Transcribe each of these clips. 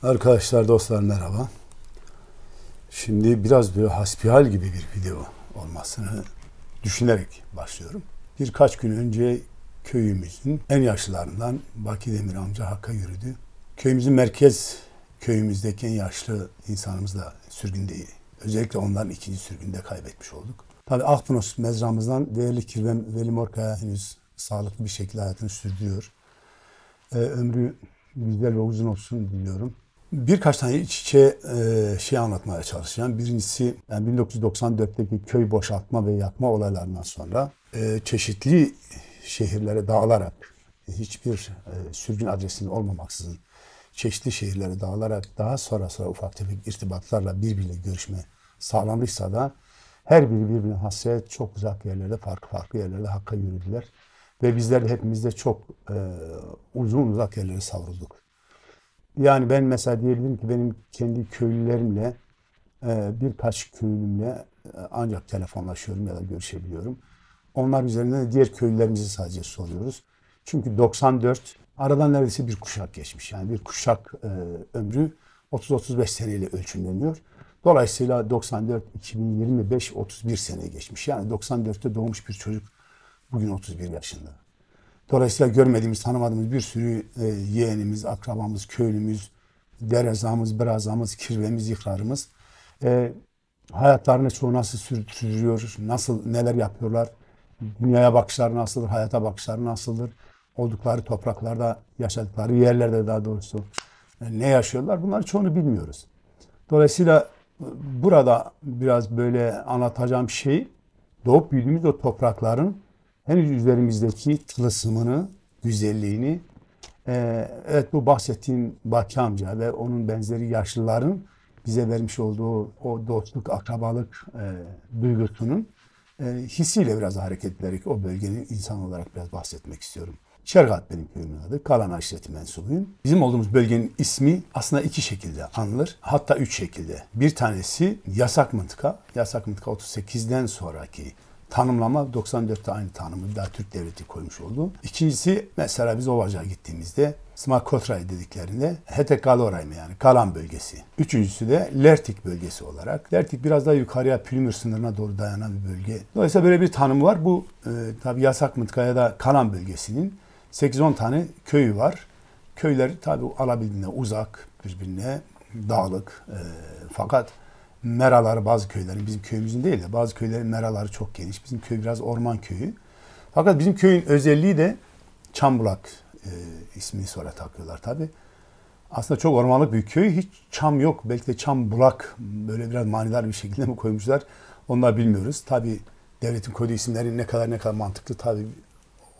Arkadaşlar, dostlar merhaba. Şimdi biraz böyle hasbihal gibi bir video olmasını düşünerek başlıyorum. Birkaç gün önce köyümüzün en yaşlılarından Baki Demir amca Hakk'a yürüdü. Köyümüzün merkez köyümüzdeki en yaşlı insanımız da sürgündeyi. Özellikle onların ikinci sürgünde kaybetmiş olduk. Tabii Akbunos mezramızdan değerli Kirvem Veli Morkaya henüz sağlıklı bir şekilde hayatını sürdürüyor. Ömrü güzel ve uzun olsun diliyorum. Birkaç tane iç içe şey anlatmaya çalışacağım. Birincisi, yani 1994'teki köy boşaltma ve yakma olaylarından sonra çeşitli şehirlere dağılarak, hiçbir sürgün adresinin olmamaksızın çeşitli şehirlere dağılarak daha sonra ufak tefek irtibatlarla birbiriyle görüşme sağlanmışsa da her biri birbirine hasret, çok uzak yerlerde, farklı yerlerde Hakk'a yürüdüler. Ve bizler de hepimiz de çok uzak yerlere savrulduk. Yani ben mesela diyebilirim ki benim kendi köylülerimle, birkaç köylümle ancak telefonlaşıyorum ya da görüşebiliyorum. Onlar üzerinden de diğer köylülerimizi sadece soruyoruz. Çünkü 94, aradan neredeyse bir kuşak geçmiş. Yani bir kuşak ömrü 30-35 seneyle ölçümleniyor. Dolayısıyla 94, 2025, 31 sene geçmiş. Yani 94'te doğmuş bir çocuk bugün 31 yaşında. Dolayısıyla görmediğimiz, tanımadığımız bir sürü yeğenimiz, akrabamız, köylümüz, derezamız, birazamız, kirvemiz, yıkrarımız hayatlarını çoğu nasıl sürdürüyor, neler yapıyorlar, dünyaya bakışları nasıldır, hayata bakışları nasıldır, oldukları topraklarda, yaşadıkları yerlerde daha doğrusu ne yaşıyorlar, bunları çoğunu bilmiyoruz. Dolayısıyla burada biraz böyle anlatacağım şey, doğup büyüdüğümüz o toprakların henüz üzerimizdeki tılsımını, güzelliğini, evet bu bahsettiğim Baki amca ve onun benzeri yaşlıların bize vermiş olduğu o dostluk, akrabalık duygusunun hissiyle biraz hareket ederek o bölgenin insan olarak biraz bahsetmek istiyorum. Şergat benim köyümün adı. Kalan aşireti mensubuyum. Bizim olduğumuz bölgenin ismi aslında iki şekilde anılır. Hatta üç şekilde. Bir tanesi yasak mıntıka. Yasak mıntıka 38'den sonraki tanımlama, 94'te aynı tanımı daha Türk Devleti koymuş oldu. İkincisi, mesela biz Ovacık'a gittiğimizde Smakotray dediklerinde Hetekalorayım, yani kalan bölgesi. Üçüncüsü de Lertik bölgesi olarak. Lertik biraz daha yukarıya Pülümür sınırına doğru dayanan bir bölge. Dolayısıyla böyle bir tanım var. Bu tabii yasak mıntıkaya da kalan bölgesinin 8-10 tane köyü var. Köyler tabii alabildiğine uzak, birbirine dağlık. Fakat meraları bazı köylerin, bizim köyümüzün değil de bazı köylerin meraları çok geniş. Bizim köy biraz orman köyü. Fakat bizim köyün özelliği de Çambulak ismini sonra takıyorlar tabii. Aslında çok ormanlık bir köy. Hiç çam yok. Belki de Çambulak böyle biraz manidar bir şekilde mi koymuşlar? Onları bilmiyoruz. Tabii devletin koyduğu isimlerin ne kadar mantıklı, tabii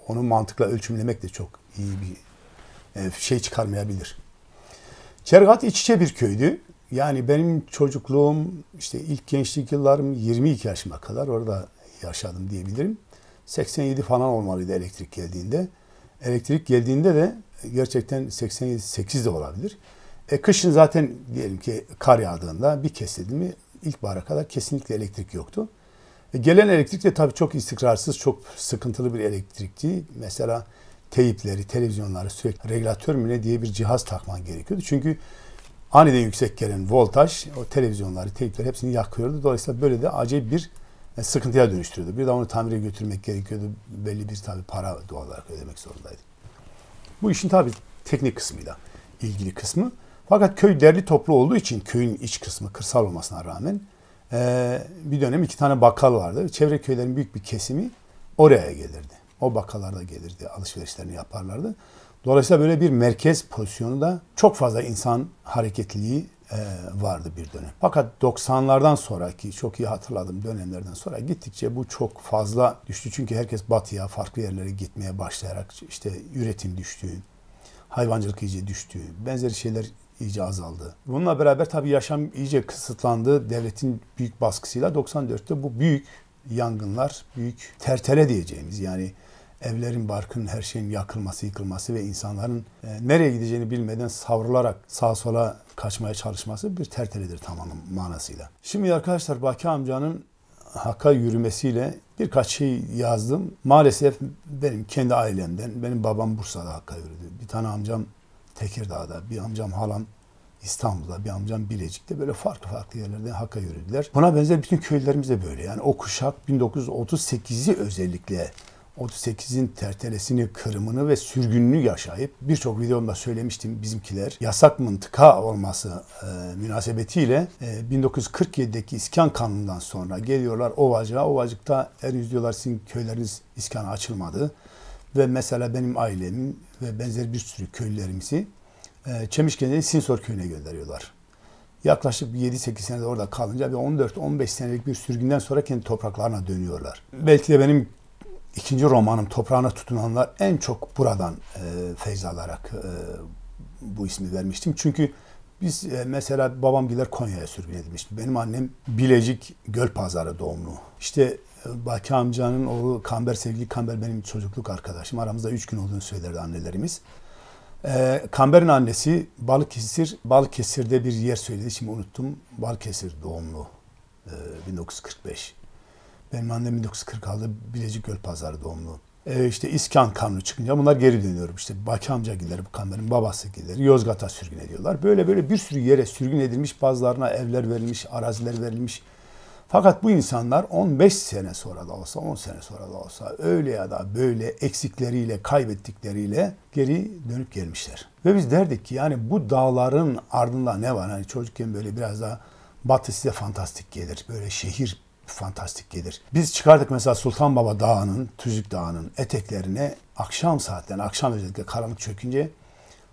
onu mantıkla ölçümlemek de çok iyi bir şey çıkarmayabilir. Çergat iç içe bir köydü. Yani benim çocukluğum, işte ilk gençlik yıllarım 22 yaşıma kadar orada yaşadım diyebilirim. 87 falan olmalıydı elektrik geldiğinde. Elektrik geldiğinde de gerçekten 88 de olabilir. Kışın zaten diyelim ki kar yağdığında bir kesildi mi ilkbahara kadar kesinlikle elektrik yoktu. Gelen elektrik de tabii çok istikrarsız, çok sıkıntılı bir elektrikti. Mesela teyipleri, televizyonları sürekli regülatör mü ne diye bir cihaz takman gerekiyordu. Çünkü aniden yüksek gelen voltaj o televizyonları, teypleri hepsini yakıyordu. Dolayısıyla böyle de acayip bir sıkıntıya dönüştürüyordu. Bir de onu tamire götürmek gerekiyordu. Belli bir tabii para doğal olarak ödemek zorundaydı. Bu işin tabii teknik kısmıyla ilgili kısmı. Fakat köy derli toplu olduğu için köyün iç kısmı kırsal olmasına rağmen bir dönem 2 tane bakkal vardı. Çevre köylerin büyük bir kesimi oraya gelirdi. O bakkallarda gelirdi, alışverişlerini yaparlardı. Dolayısıyla böyle bir merkez pozisyonunda çok fazla insan hareketliliği vardı bir dönem. Fakat 90'lardan sonraki çok iyi hatırladığım dönemlerden sonra gittikçe bu çok fazla düştü. Çünkü herkes batıya, farklı yerlere gitmeye başlayarak işte üretim düştü, hayvancılık iyice düştü, benzeri şeyler iyice azaldı. Bununla beraber tabii yaşam iyice kısıtlandı. Devletin büyük baskısıyla 94'te bu büyük yangınlar, büyük tertele diyeceğimiz, yani evlerin, barkın, her şeyin yakılması, yıkılması ve insanların nereye gideceğini bilmeden savrularak sağa sola kaçmaya çalışması bir terteledir tamam manasıyla. Şimdi arkadaşlar, Baki amcanın Hakk'a yürümesiyle birkaç şey yazdım. Maalesef benim kendi ailemden, benim babam Bursa'da Hakk'a yürüdü. Bir tane amcam Tekirdağ'da, bir amcam halam İstanbul'da, bir amcam Bilecik'te, böyle farklı farklı yerlerde Hakk'a yürüdüler. Buna benzer bütün köylerimiz de böyle. Yani o kuşak 1938'i özellikle 38'in tertelesini, kırımını ve sürgününü yaşayıp, birçok videomda söylemiştim, bizimkiler yasak mıntıka olması münasebetiyle 1947'deki İskan Kanunu'ndan sonra geliyorlar Ovacık'a. Ovacık'ta henüz diyorlar sizin köyleriniz iskana açılmadı. Ve mesela benim ailemin ve benzer bir sürü köylülerimizi Çemişken'de Sinsor köyüne gönderiyorlar. Yaklaşık 7-8 senede orada kalınca ve 14-15 senelik bir sürgünden sonra kendi topraklarına dönüyorlar. Belki de benim ikinci romanım Toprağına Tutunanlar en çok buradan feyz alarak bu ismi vermiştim. Çünkü biz mesela babam gider Konya'ya sürgün edilmişti. Benim annem Bilecik Gölpazarı doğumlu. İşte Baki amcanın oğlu Kamber, sevgili Kamber benim çocukluk arkadaşım. Aramızda 3 gün olduğunu söylerdi annelerimiz. Kamber'in annesi Balıkesir'de bir yer söyledi. Şimdi unuttum. Balıkesir doğumlu. 1945. Benim annem 1946 Bilecik Gölpazarı doğumlu. İşte İskan Kanunu çıkınca bunlar geri dönüyor. İşte Baki amca gider, Kamber'in babası gider. Yozgat'a sürgün ediyorlar. Böyle bir sürü yere sürgün edilmiş. Bazılarına evler verilmiş, araziler verilmiş. Fakat bu insanlar 15 sene sonra da olsa, 10 sene sonra da olsa öyle ya da böyle eksikleriyle, kaybettikleriyle geri dönüp gelmişler. Ve biz derdik ki yani bu dağların ardında ne var? Hani çocukken böyle biraz daha Batı size fantastik gelir. Böyle şehir fantastik gelir. Biz çıkardık mesela Sultanbaba Dağı'nın, Tüzük Dağı'nın eteklerine akşam saatlerine, akşam özellikle karanlık çökünce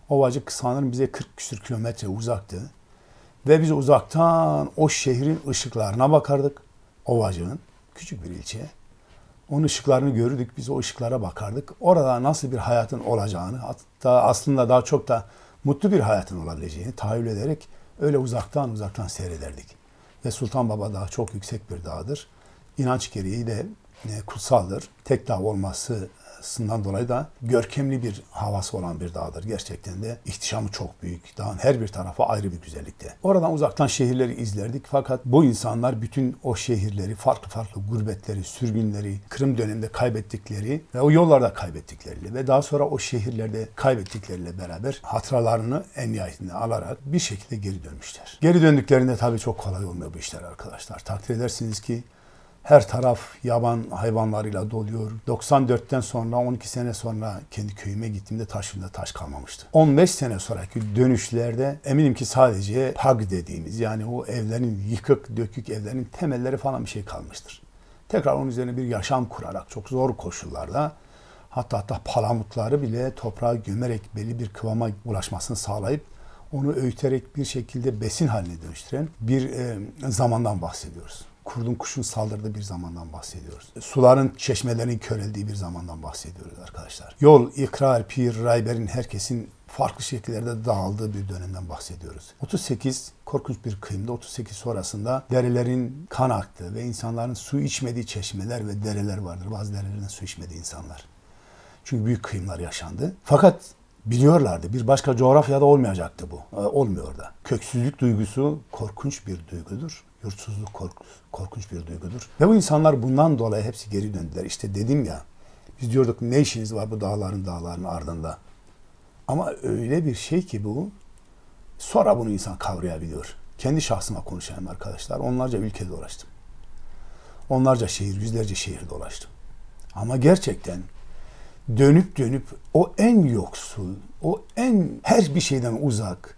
Ovacık sanırım bize 40 küsür kilometre uzaktı. Ve biz uzaktan o şehrin ışıklarına bakardık. Ovacık'ın küçük bir ilçe. Onun ışıklarını görürdük. Biz o ışıklara bakardık. Orada nasıl bir hayatın olacağını, hatta aslında daha çok da mutlu bir hayatın olabileceğini tahayyül ederek öyle uzaktan seyrederdik. Ve Sultanbaba Dağı çok yüksek bir dağdır. İnanç gereği de kutsaldır. Tek dağ olmasından dolayı da görkemli bir havası olan bir dağdır. Gerçekten de ihtişamı çok büyük. Dağın her bir tarafı ayrı bir güzellikte. Oradan uzaktan şehirleri izlerdik. Fakat bu insanlar bütün o şehirleri, farklı gurbetleri, sürgünleri, Kırım döneminde kaybettikleri ve o yollarda kaybettikleriyle ve daha sonra o şehirlerde kaybettikleriyle beraber hatıralarını en nihayetinde alarak bir şekilde geri dönmüşler. Geri döndüklerinde tabii çok kolay olmuyor bu işler arkadaşlar. Takdir edersiniz ki her taraf yaban hayvanlarıyla doluyor. 94'ten sonra 12 sene sonra kendi köyüme gittiğimde taşımda taş kalmamıştı. 15 sene sonraki dönüşlerde eminim ki sadece pag dediğimiz yani o evlerin yıkık dökük evlerin temelleri falan bir şey kalmıştır. Tekrar onun üzerine bir yaşam kurarak çok zor koşullarda hatta palamutları bile toprağa gömerek belli bir kıvama ulaşmasını sağlayıp onu öğüterek bir şekilde besin haline dönüştüren bir zamandan bahsediyoruz. Kurdun kuşun saldırdığı bir zamandan bahsediyoruz. Suların, çeşmelerin köreldiği bir zamandan bahsediyoruz arkadaşlar. Yol, ikrar, pir, rayberin herkesin farklı şekillerde dağıldığı bir dönemden bahsediyoruz. 38 korkunç bir kıyımda 38 sonrasında derelerin kan aktığı ve insanların su içmediği çeşmeler ve dereler vardır. Bazı derelerden su içmedi insanlar. Çünkü büyük kıyımlar yaşandı. Fakat biliyorlardı. Bir başka coğrafyada olmayacaktı bu. Olmuyor da. Köksüzlük duygusu korkunç bir duygudur. Yurtsuzluk korkunç bir duygudur. Ve bu insanlar bundan dolayı hepsi geri döndüler. İşte dedim ya, biz diyorduk ne işiniz var bu dağların ardında. Ama öyle bir şey ki bu, sonra bunu insan kavrayabiliyor. Kendi şahsıma konuşayım arkadaşlar. Onlarca ülke dolaştım. Onlarca şehir, yüzlerce şehir dolaştım. Ama gerçekten dönüp o en yoksul, o en her bir şeyden uzak,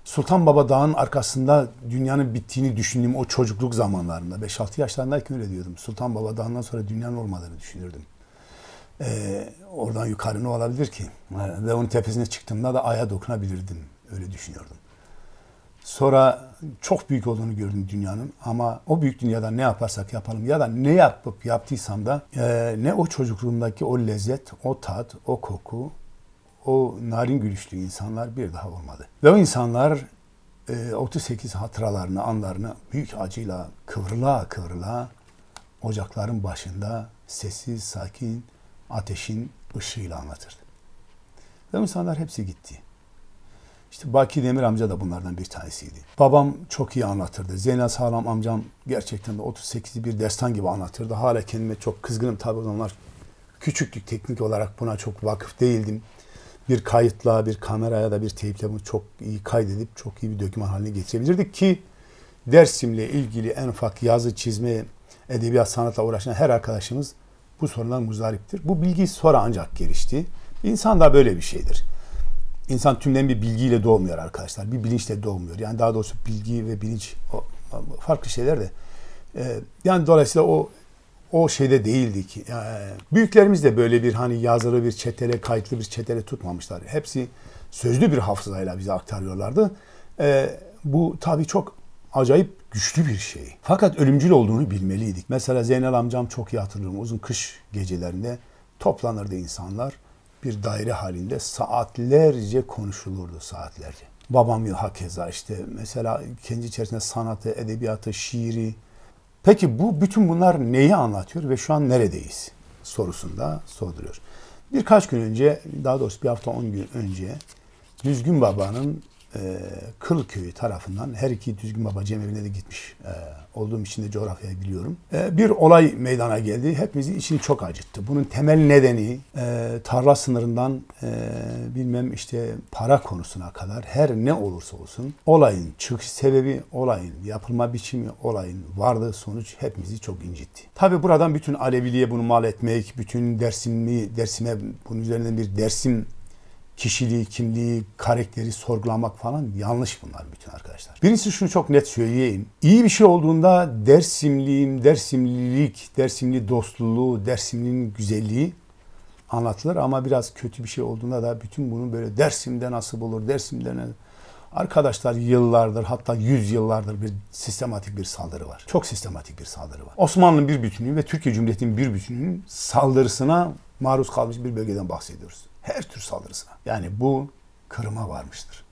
Sultanbaba Dağı'nın arkasında dünyanın bittiğini düşündüğüm o çocukluk zamanlarında, 5-6 yaşlarındayken öyle diyordum. Sultanbaba Dağı'ndan sonra dünyanın olmadığını düşünürdüm. Oradan yukarı ne olabilir ki? Ve onun tepesine çıktığımda da aya dokunabilirdim. Öyle düşünüyordum. Sonra çok büyük olduğunu gördüm dünyanın ama o büyük dünyada ne yaparsak yapalım ya da ne yaptıysam da ne o çocukluğumdaki o lezzet, o tat, o koku, o narin gülüşlü insanlar bir daha olmadı. Ve o insanlar 38 hatıralarını, anlarını büyük acıyla kıvrıla ocakların başında sessiz, sakin ateşin ışığıyla anlatırdı. Ve o insanlar hepsi gitti. İşte Baki Demir amca da bunlardan bir tanesiydi. Babam çok iyi anlatırdı. Zeynel Sağlam amcam gerçekten de 38'i bir destan gibi anlatırdı. Hala kendime çok kızgınım tabii o zamanlar. Küçüklük teknik olarak buna çok vakıf değildim. bir kayıtla, bir kameraya da bir teyple bunu çok iyi kaydedip çok iyi bir doküman haline getirebilirdik ki Dersim'le ilgili en ufak yazı, çizme, edebiyat, sanatla uğraşan her arkadaşımız bu sorundan muzdariptir. Bu bilgi sonra ancak gelişti. İnsan da böyle bir şeydir. İnsan tümden bir bilgiyle doğmuyor arkadaşlar. Bir bilinçle doğmuyor. Yani daha doğrusu bilgi ve bilinç farklı şeyler de. Yani dolayısıyla o şeyde değildi ki. Yani büyüklerimiz de böyle bir hani yazılı bir çetele, kayıtlı bir çetele tutmamışlar. Hepsi sözlü bir hafızayla bize aktarıyorlardı. Bu tabii çok acayip güçlü bir şey. Fakat ölümcül olduğunu bilmeliydik. Mesela Zeynel amcam çok iyi hatırlıyorum. Uzun kış gecelerinde toplanırdı insanlar. Bir daire halinde saatlerce konuşulurdu, saatlerce. Babam hakeza işte mesela kendi içerisinde sanatı, edebiyatı, şiiri. Peki bütün bunlar neyi anlatıyor ve şu an neredeyiz sorusunda sorduruyor. Birkaç gün önce, daha doğrusu bir hafta 10 gün önce Düzgün Baba'nın Kılköy'ü tarafından, her iki Düzgün Baba cemevine de gitmiş olduğum için de coğrafyayı biliyorum. Bir olay meydana geldi. Hepimizin içini çok acıttı. Bunun temel nedeni tarla sınırından bilmem işte para konusuna kadar her ne olursa olsun olayın çıkış sebebi, olayın yapılma biçimi, olayın vardığı sonuç hepimizi çok incitti. Tabii buradan bütün Aleviliğe bunu mal etmek, bütün Dersim'e bunun üzerinden bir Dersim kişiliği, kimliği, karakteri sorgulamak falan yanlış bunlar bütün arkadaşlar. Birincisi şunu çok net söyleyeyim. İyi bir şey olduğunda Dersimliyim, Dersimlilik, Dersimli dostluğu, Dersimlinin güzelliği anlatılır ama biraz kötü bir şey olduğunda da bütün bunun böyle Dersim'de nasıl olur, Dersim'de ne... Arkadaşlar yıllardır hatta 100 yıllardır bir sistematik bir saldırı var. Çok sistematik bir saldırı var. Osmanlı'nın bir bütünlüğü ve Türkiye Cumhuriyeti'nin bir bütünlüğünün saldırısına maruz kalmış bir bölgeden bahsediyoruz. Her tür saldırısına. Yani bu kırıma varmıştır.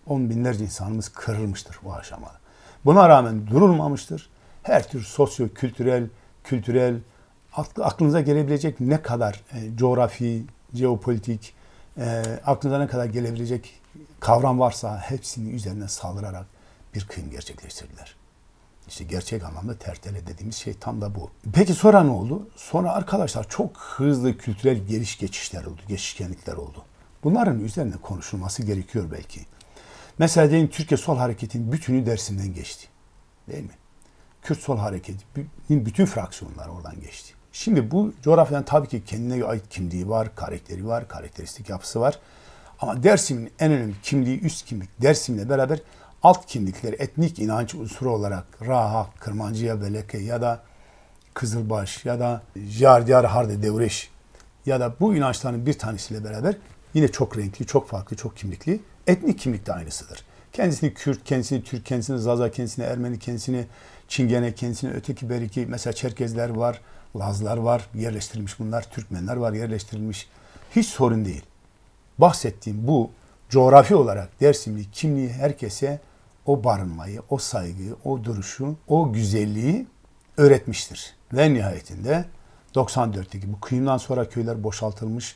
On binlerce insanımız kırılmıştır bu aşamada. Buna rağmen durulmamıştır. Her tür kültürel, aklınıza gelebilecek ne kadar coğrafi, jeopolitik, aklınıza ne kadar gelebilecek kavram varsa hepsini üzerine saldırarak bir kıyım gerçekleştirdiler. İşte gerçek anlamda tertele dediğimiz şey tam da bu. Peki sonra ne oldu? Sonra arkadaşlar çok hızlı kültürel geçişler oldu, geçişkenlikler oldu. Bunların üzerine konuşulması gerekiyor belki. Mesela diyelim Türkiye Sol Hareketi'nin bütünü Dersim'den geçti. Değil mi? Kürt Sol Hareketi'nin bütün fraksiyonlar oradan geçti. Şimdi bu coğrafyanın tabii ki kendine ait kimliği var, karakteri var, karakteristik yapısı var. Ama Dersim'in en önemli kimliği, üst kimlik Dersim'le beraber alt kimlikleri, etnik inanç unsuru olarak Rahak, Kırmancıya Beleke ya da Kızılbaş ya da Diyar Harde Devreş ya da bu inançların bir tanesiyle beraber yine çok renkli, çok farklı, çok kimlikli etnik kimlik de aynısıdır. Kendisini Kürt, kendisini Türk, kendisini Zaza, kendisini Ermeni, kendisini Çingene, kendisini öteki belki mesela Çerkezler var, Lazlar var, yerleştirilmiş bunlar, Türkmenler var, yerleştirilmiş. Hiç sorun değil. Bahsettiğim bu coğrafi olarak Dersimli kimliği herkese o barınmayı, o saygıyı, o duruşu, o güzelliği öğretmiştir. Ve nihayetinde 94'teki bu kıyımdan sonra köyler boşaltılmış,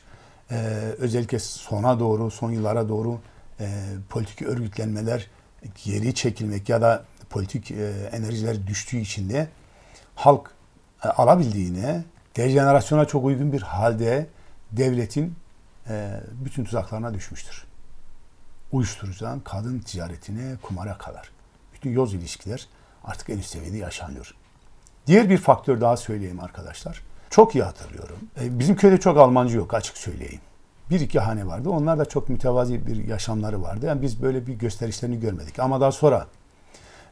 özellikle son yıllara doğru politik örgütlenmeler geri çekilmek ya da politik enerjiler düştüğü için de halk alabildiğine dejenerasyona çok uygun bir halde devletin bütün tuzaklarına düşmüştür. Uyuşturucudan kadın ticaretine, kumara kadar. Bütün yoz ilişkiler artık en üst seviyede yaşanıyor. Diğer bir faktör daha söyleyeyim arkadaşlar. Çok iyi hatırlıyorum. Bizim köyde çok Almancı yok, açık söyleyeyim. Bir iki hane vardı. Onlar da çok mütevazi bir yaşamları vardı. Yani biz böyle bir gösterişlerini görmedik. Ama daha sonra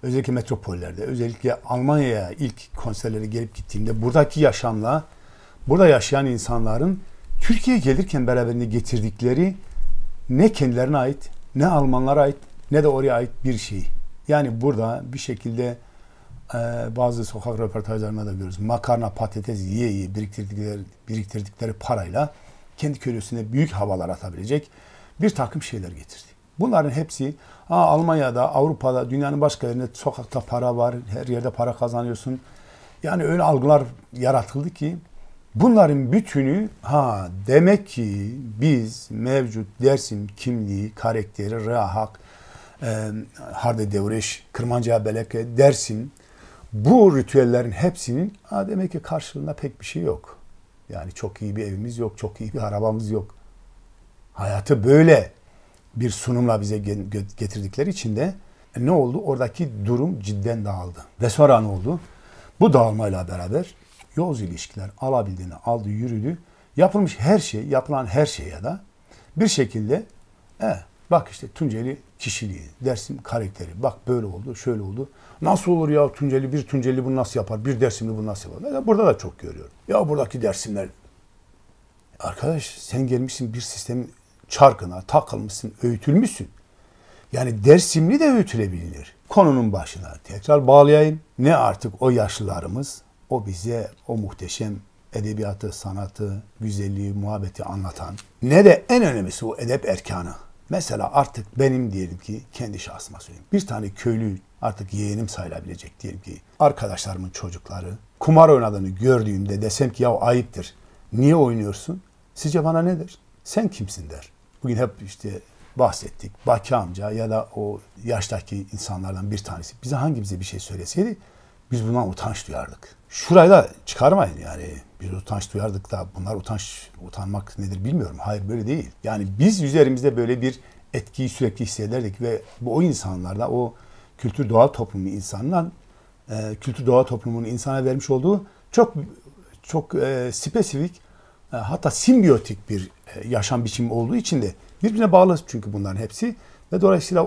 özellikle metropollerde, özellikle Almanya'ya ilk konserlere gelip gittiğimde buradaki yaşamla, burada yaşayan insanların Türkiye'ye gelirken beraberinde getirdikleri ne kendilerine ait, ne Almanlara ait, ne de oraya ait bir şey. Yani burada bir şekilde bazı sokak röportajlarında da görüyoruz. Makarna, patates yiye biriktirdikleri parayla kendi köylüsüne büyük havalar atabilecek bir takım şeyler getirdi. Bunların hepsi Almanya'da, Avrupa'da, dünyanın başka yerinde sokakta para var, her yerde para kazanıyorsun. Yani öyle algılar yaratıldı ki bunların bütünü demek ki biz mevcut Dersim kimliği, karakteri, Rahak, Harde Devreş, Kırmancıya Beleke, Dersim bu ritüellerin hepsinin demek ki karşılığında pek bir şey yok. Yani çok iyi bir evimiz yok, çok iyi bir arabamız yok. Hayatı böyle bir sunumla bize getirdikleri için de ne oldu? Oradaki durum cidden dağıldı. Ve sonra ne oldu? Bu dağılmayla beraber yoz ilişkiler alabildiğini aldı, yürüdü. Yapılmış her şey, yapılan her şey ya da bir şekilde bak işte Tunceli kişiliği, Dersim karakteri, bak böyle oldu, şöyle oldu. Nasıl olur ya Tunceli, bir Tunceli bunu nasıl yapar, bir Dersimli bunu nasıl yapar? Mesela burada da çok görüyorum. Ya buradaki Dersimler, arkadaş sen gelmişsin bir sistemin çarkına takılmışsın, öğütülmüşsün. Yani Dersimli de öğütülebilir. Konunun başına tekrar bağlayayım. Ne artık o yaşlılarımız, o bize o muhteşem edebiyatı, sanatı, güzelliği, muhabbeti anlatan, ne de en önemlisi o edep erkanı. Mesela artık benim diyelim ki kendi şahsıma söyleyeyim. Bir tane köylü artık yeğenim sayılabilecek diyelim ki arkadaşlarımın çocukları kumar oynadığını gördüğümde desem ki ya ayıptır. Niye oynuyorsun? Sizce bana ne der? Sen kimsin der. Bugün hep işte bahsettik. Baki amca ya da o yaştaki insanlardan bir tanesi bize bir şey söyleseydi biz bundan utanç duyardık. Şurayı da çıkarmayın yani. Biz utanç duyardık da bunlar utanmak nedir bilmiyorum. Hayır böyle değil. Yani biz üzerimizde böyle bir etkiyi sürekli hissederdik ve o insanlarda o kültür doğa toplumu insanından kültür doğa toplumunun insana vermiş olduğu çok spesifik hatta simbiyotik bir yaşam biçimi olduğu için de birbirine bağlı çünkü bunların hepsi ve dolayısıyla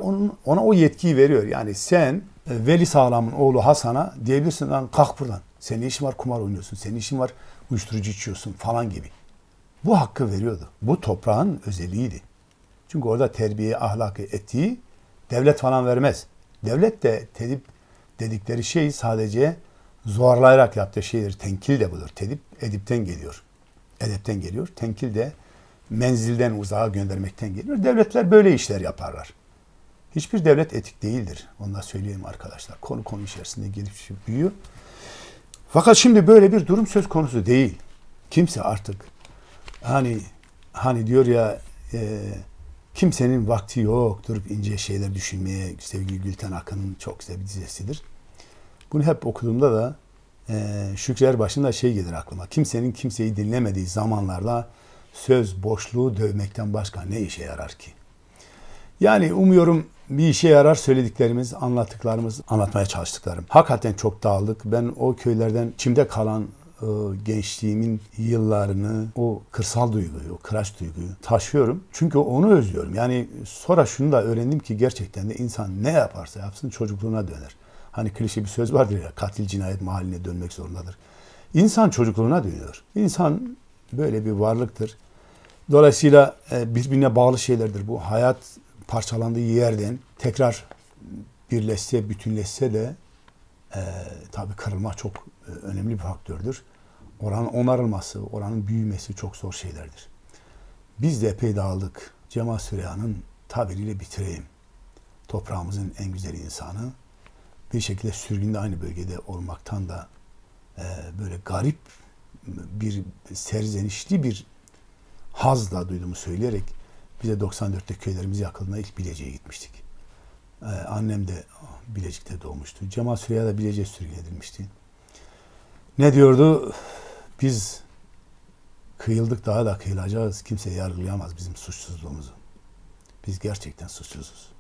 ona o yetkiyi veriyor. Yani sen Veli Sağlam'ın oğlu Hasan'a diyebilirsin lan kalk buradan. Senin işin var kumar oynuyorsun, senin işin var uyuşturucu içiyorsun falan gibi. Bu hakkı veriyordu. Bu toprağın özelliğiydi. Çünkü orada terbiye, ahlakı, etiği devlet falan vermez. Devlet de tedip dedikleri şey sadece zorlayarak yaptığı şeydir. Tenkil de budur. Tedip edipten geliyor. Edepten geliyor. Tenkil de menzilden uzağa göndermekten geliyor. Devletler böyle işler yaparlar. Hiçbir devlet etik değildir. Onu da söyleyeyim arkadaşlar. Konu içerisinde gelip büyüyor. Fakat şimdi böyle bir durum söz konusu değil. Kimse artık hani diyor ya kimsenin vakti yok durup ince şeyler düşünmeye. Sevgili Gülten Akın'ın çok güzel bir dizesidir. Bunu hep okuduğumda da Şükrü Erbaş'ın da şey gelir aklıma. Kimsenin kimseyi dinlemediği zamanlarda söz boşluğu dövmekten başka ne işe yarar ki? Yani umuyorum bir işe yarar söylediklerimiz, anlattıklarımız, anlatmaya çalıştıklarım. Hakikaten çok dağıldık. Ben o köylerden içimde kalan gençliğimin yıllarını, o kırsal duyguyu, o kıraç duyguyu taşıyorum. Çünkü onu özlüyorum. Yani sonra şunu da öğrendim ki gerçekten de insan ne yaparsa yapsın çocukluğuna döner. Hani klişe bir söz vardır ya, katil cinayet mahalline dönmek zorundadır. İnsan çocukluğuna dönüyor. İnsan böyle bir varlıktır. Dolayısıyla birbirine bağlı şeylerdir. Bu hayat parçalandığı yerden tekrar birleşse, bütünleşse de tabii kırılma çok önemli bir faktördür. Oranın onarılması, oranın büyümesi çok zor şeylerdir. Biz de epey dağıldık. Cemal Süreyya'nın tabiriyle bitireyim. Toprağımızın en güzel insanı. Bir şekilde sürgünde aynı bölgede olmaktan da böyle garip bir serzenişli bir hazla duyduğumu söyleyerek bize 94'te köylerimiz yakıldığında ilk Bilecik'e gitmiştik. Annem de Bilecik'te doğmuştu. Cemal Süreyya da Bilecik'e sürgün edilmişti. Ne diyordu? Biz kıyıldık daha da kıyılacağız. Kimse yargılayamaz bizim suçsuzluğumuzu. Biz gerçekten suçsuzuz.